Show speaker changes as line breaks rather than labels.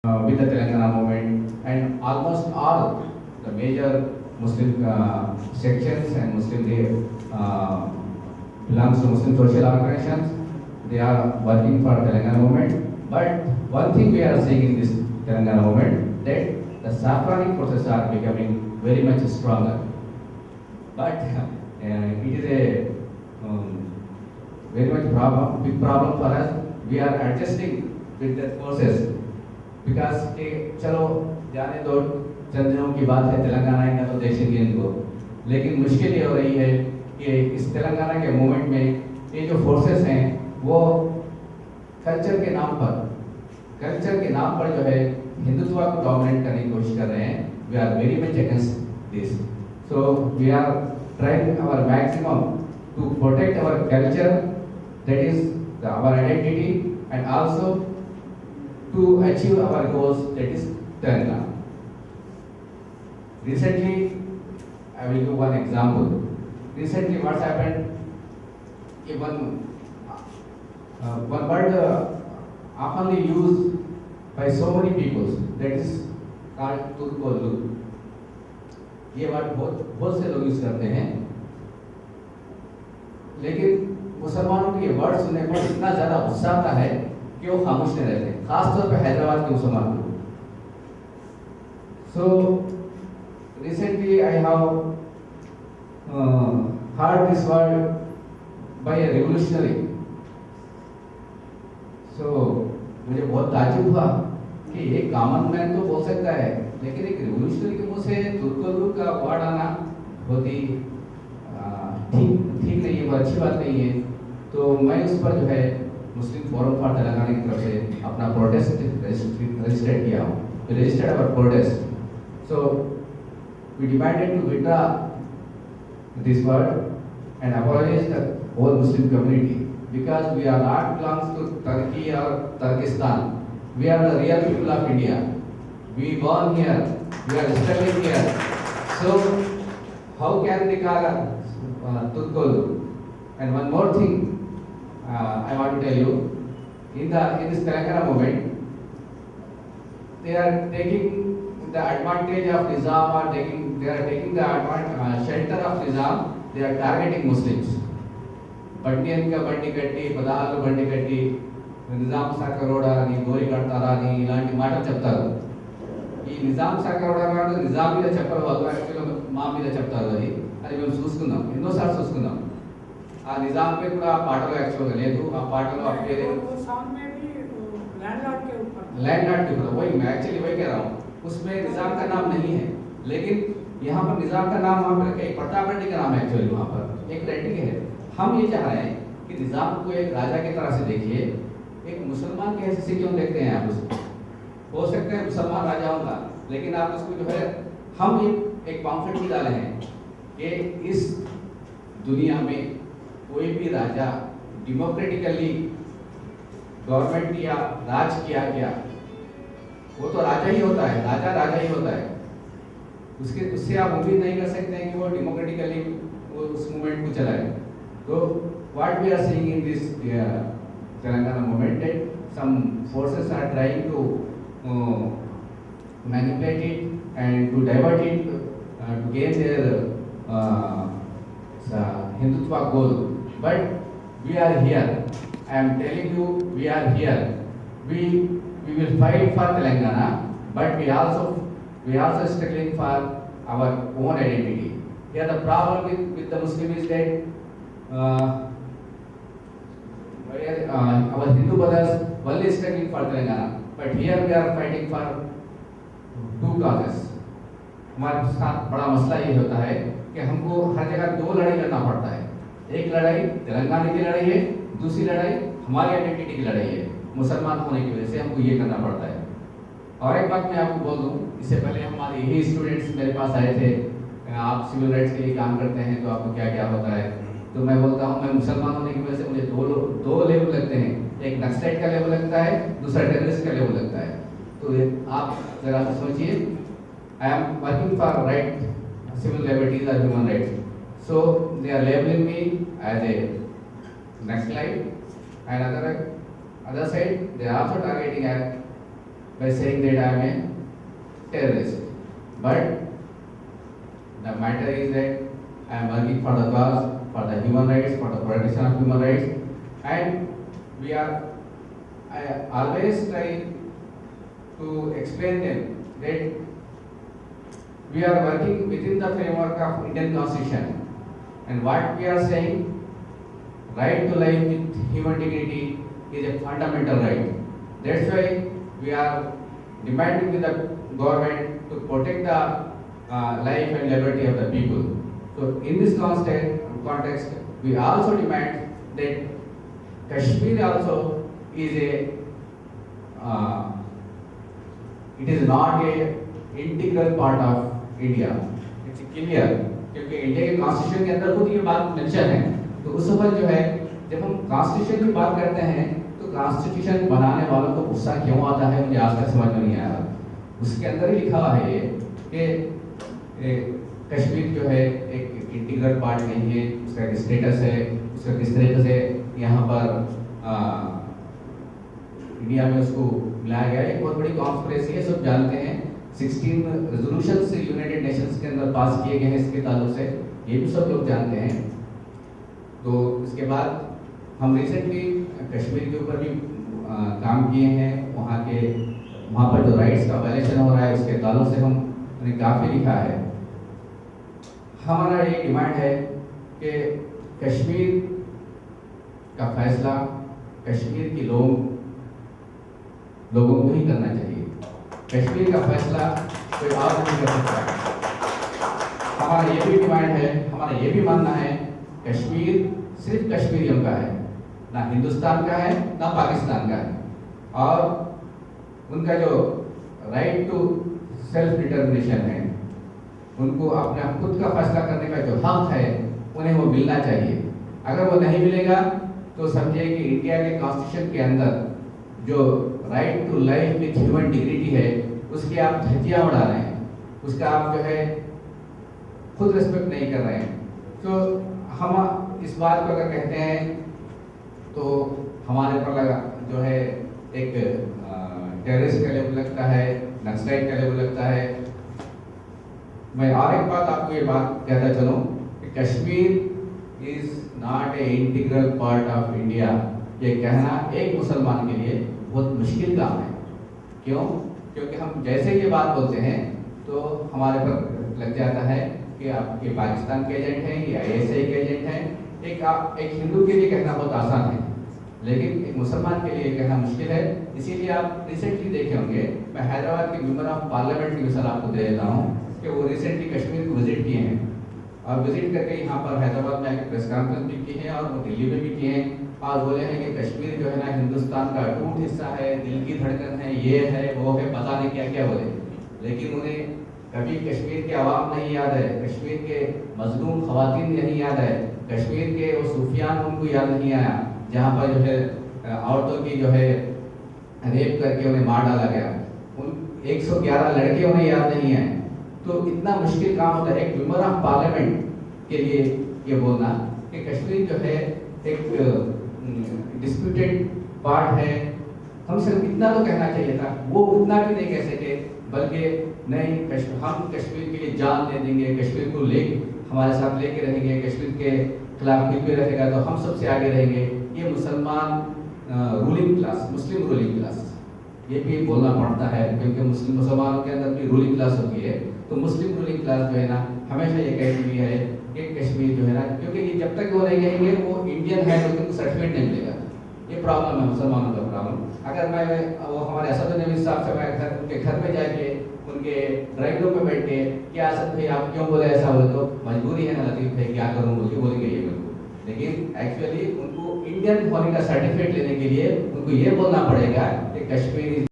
with the Telangana movement, and almost all the major Muslim sections and Muslim belongs to Muslim social organizations. They are working for Telangana movement. But one thing we are seeing in this Telangana movement, that the Safrani forces are becoming very much stronger. But it is a very much big problem for us. We are adjusting with the forces because चलो जाने दो, चंद दिनों की बात है, तेलंगाना आएगा तो देखेंगे इनको। लेकिन मुश्किल ये हो रही है कि इस तेलंगाना के मूवमेंट में ये जो फोर्सेस हैं वो कल्चर के नाम पर जो है हिंदुत्व को डोमिनेट करने की कोशिश कर रहे हैं। We are very much against this. So we are trying our maximum to protect our culture, that is our identity, and also to achieve our goals, that is Telangana. Recently, I will give one example. Recently, what's happened? Even one word often used by so many people, that is called Turkollu. ये word बहुत से लोग use करते हैं, लेकिन मुसलमानों को ये वर्ड सुनने पर इतना ज़्यादा गुस्सा आता है कि वो खामोश नहीं रहते, खासतौर पे हैदराबाद के मुसलमान लोग। So recently I have heard this word by a revolutionary. So मुझे बहुत ताज्जुब हुआ कि एक कॉमन मैन तो बोल सकता है, लेकिन एक रिवोल्यूशनरी के मुंह से तुर्कोलू का वर्ड आना बहुत ही ठीक नहीं है, बहुत अच्छी बात नहीं है। तो मैं उस पर जो है मुस्लिम फोरम फॉर तेलंगाना की तरफ से अपना प्रोटेस्ट रजिस्टर किया हूँ। We registered our protest. So we demanded to withdraw this word and apologize the whole Muslim community, because we are not belongs to Turkey or Turkestan. We are the real people of India. We born here. We are studying here. So how can they call Turkolu? And one more thing, I want to tell you, in this Telangana movement, they are taking the advantage of Nizam, or they are taking the shelter of Nizam. They are targeting Muslims. Bandiyan ka bandi katti, Padalu bandi katti, Nizam Sarkaroda ni, Gori Kartara ni, ilanti maatlu cheptaru. ఈ నిజాం సర్కార్ గారు నిజాం మీద చెప్పరు, వాళ్ళు యాక్చువల్గా మా మీద చెప్తారు. అది మేము చూసుకుందాం, ఎన్నోసార్లు చూసుకుందాం. ఆ నిజాం पे కూడా ఆ పాటలో యాక్చువల్గా లేదు, ఆ పాటలో ఆ పేరే लैंडलॉर्ड के ऊपर, वही मैं एक्चुअली वही कह रहा हूँ, उसमें निजाम का नाम नहीं है, लेकिन यहाँ पर निजाम का नाम वहाँ पर एक प्रताप रेड्डी का नाम है। एक्चुअली वहाँ पर एक रेड्डी है। हम ये चाह रहे हैं कि निजाम को एक राजा की तरह से देखिए, एक मुसलमान के हैसियत से क्यों देखते हैं आप उसको? हो सकते हैं मुसलमान राजा होगा, लेकिन आप उसको जो है, हम एक पॉम्फलेट भी डाले हैं कि इस दुनिया में कोई भी राजा डेमोक्रेटिकली गवर्नमेंट या राज किया गया, वो तो राजा ही होता है, राजा ही होता है। उससे आप उम्मीद नहीं कर सकते हैं कि वो डेमोक्रेटिकली वो उस मूवमेंट को चलाए। तो what we are seeing in this Telangana movement, that some forces are trying to manipulate it and to divert it to gain their Hindutva goal. But we are here. I am telling you, we are here. We will fight for Telangana, but we also struggling for our own identity. Here the problem with the Muslim is that our Hindu brothers only struggling for Telangana, but here we are fighting for two causes. हमारे साथ बड़ा मसला ये होता है कि हमको हर जगह दो लड़ाई लड़ना पड़ता है। एक लड़ाई तेलंगाना की लड़ाई है, दूसरी लड़ाई हमारी आइडेंटिटी की लड़ाई है। मुसलमान होने की वजह से हमको ये करना पड़ता है। और एक बात मैं आपको बोल दूं, इससे पहले हमारे यही स्टूडेंट्स मेरे पास आए थे, आप सिविल राइट्स के लिए काम करते हैं तो आपको क्या क्या होता है? तो मैं बोलता हूँ, मैं मुसलमान होने की वजह से मुझे दो लेवल लगते हैं, एक नक्सलाइट का लेवल लगता है, दूसरा टेररिस्ट का लेवल लगता है। तो आप जरा सोचिए, I am working for right, civil liberties और human rights. So they are labelling me as a Naxalite, and other side they are also targeting by saying that I am a terrorist. But the matter is that I am working for the cause, for the human rights, for the protection of human rights, and I always try to explain them that we are working within the framework of Indian Constitution, and what we are saying, right to life with human dignity is a fundamental right. That's why we are demanding with the government to protect the life and liberty of the people. So in this context, we also demand that Kashmir also is it is not a integral part of India. It's clear क्योंकि India के constitution के अंदर खुद ये बात mention है। तो उस वक्त जो है जब हम कॉन्स्टिट्यूशन की बात करते हैं तो कॉन्स्टिट्यूशन बनाने वालों को गुस्सा क्यों आता है मुझे आज तक समझ में नहीं आया। उसके अंदर ही लिखा हुआ है ये कि कश्मीर जो है एक इंटीग्रल पार्ट नहीं है, उसका स्टेटस है, उसका किस तरीके से यहाँ पर इंडिया में उसको मिलाया गया है। एक बहुत बड़ी कॉन्फ्रेंस है, सब जानते हैं। 16 रेजोल्यूशंस यूनाइटेड नेशंस के अंदर पास किए गए हैं इसके ताल्लुक से, ये भी सब लोग जानते हैं। तो इसके बाद हम रिसेंटली कश्मीर के ऊपर भी काम किए हैं। वहाँ पर जो राइट्स का वायलेशन हो रहा है उसके ताल्लुक से हमने काफ़ी लिखा है। हमारा ये डिमांड है कि कश्मीर का फैसला कश्मीर के लोगों को ही करना चाहिए। कश्मीर का फैसला कोई और नहीं कर सकता। हमारा ये भी डिमांड है, हमारा ये भी मानना है कश्मीर सिर्फ कश्मीरियों का है, ना हिंदुस्तान का है ना पाकिस्तान का है। और उनका जो राइट टू सेल्फ डिटर्मिनेशन है, उनको अपना खुद का फैसला करने का जो हक है उन्हें वो मिलना चाहिए। अगर वो नहीं मिलेगा तो समझिए कि इंडिया के कॉन्स्टिट्यूशन के अंदर जो right to life with human dignity है उसके आप धज्जियां उड़ा रहे हैं, उसका आप जो है खुद रिस्पेक्ट नहीं कर रहे हैं। तो हम इस बात को अगर कहते हैं तो हमारे पर लगा जो है एक टेररिस्ट का लेवल लगता है, नक्सलाइट का लेवल लगता है। मैं और एक बात आपको ये बात कहता चलूँ कि Kashmir is not a integral part of India. ये कहना एक मुसलमान के लिए बहुत मुश्किल काम है। क्यों? क्योंकि हम जैसे ये बात बोलते हैं तो हमारे पर लग जाता है कि आपके पाकिस्तान के एजेंट हैं या ऐसे के एजेंट हैं। एक हिंदू के लिए कहना बहुत आसान है, लेकिन एक मुसलमान के लिए कहना मुश्किल है। इसीलिए आप रिसेंटली देखे होंगे, मैं हैदराबाद के मेंबर ऑफ पार्लियामेंट की मिसाल आपको दे देता हूँ कि वो रिसेंटली कश्मीर को विजिट किए हैं और विजिट करके यहाँ पर हैदराबाद में आकर प्रेस कॉन्फ्रेंस भी की है और वो दिल्ली में भी किए हैं और बोले हैं कि कश्मीर जो है ना हिंदुस्तान का अटूट हिस्सा है, दिल की धड़कन है, ये है वो है, पता नहीं क्या क्या बोले। लेकिन उन्हें कभी कश्मीर के अवाम नहीं याद है, कश्मीर के मजलूम खवातीन नहीं याद है, कश्मीर के वो सूफियान उनको याद नहीं आया जहाँ पर जो है औरतों की जो है रेप करके उन्हें मार डाला गया। उन 111 लड़के उन्हें याद नहीं है। तो इतना मुश्किल काम होता है एक मेंबर ऑफ पार्लियामेंट के लिए ये बोलना कि कश्मीर जो है एक डिस्प्यूटेड पार्ट है। हम सिर्फ इतना तो कहना चाहिए था, वो उतना भी नहीं कह सके, बल्कि नहीं हम कश्मीर के लिए जान दे देंगे, कश्मीर को ले हमारे साथ लेके रहेंगे, कश्मीर के खिलाफ कोई रहेगा तो हम सबसे आगे रहेंगे। ये मुसलमान रूलिंग क्लास, मुस्लिम रूलिंग क्लास, ये भी बोलना पड़ता है क्योंकि मुसलमानों के अंदर भी रूलिंग क्लास होती है। तो मुस्लिम रूलिंग क्लास जो है ना हमेशा ये कहती हुई है कि कश्मीर जो है ना, क्योंकि ये जब तक वो नहीं कहेंगे वो इंडियन है तो उनको सर्टिफिकेट नहीं मिलेगा। ये प्रॉब्लम है मुसलमानों का प्रॉब्लम। अगर मैं वो हमारे असद नबी साहब से मैं उनके घर में जाके उनके ड्राइंग रूम में बैठ के क्या असद भाई आप क्यों बोले ऐसा बोले, तो मजबूरी है ना लतीफ़ भाई क्या करूँ बोल के बोलेंगे ये बिल्कुल। लेकिन एक्चुअली उनको इंडियन होने का सर्टिफिकेट लेने के लिए उनको ये बोलना पड़ेगा कि कश्मीर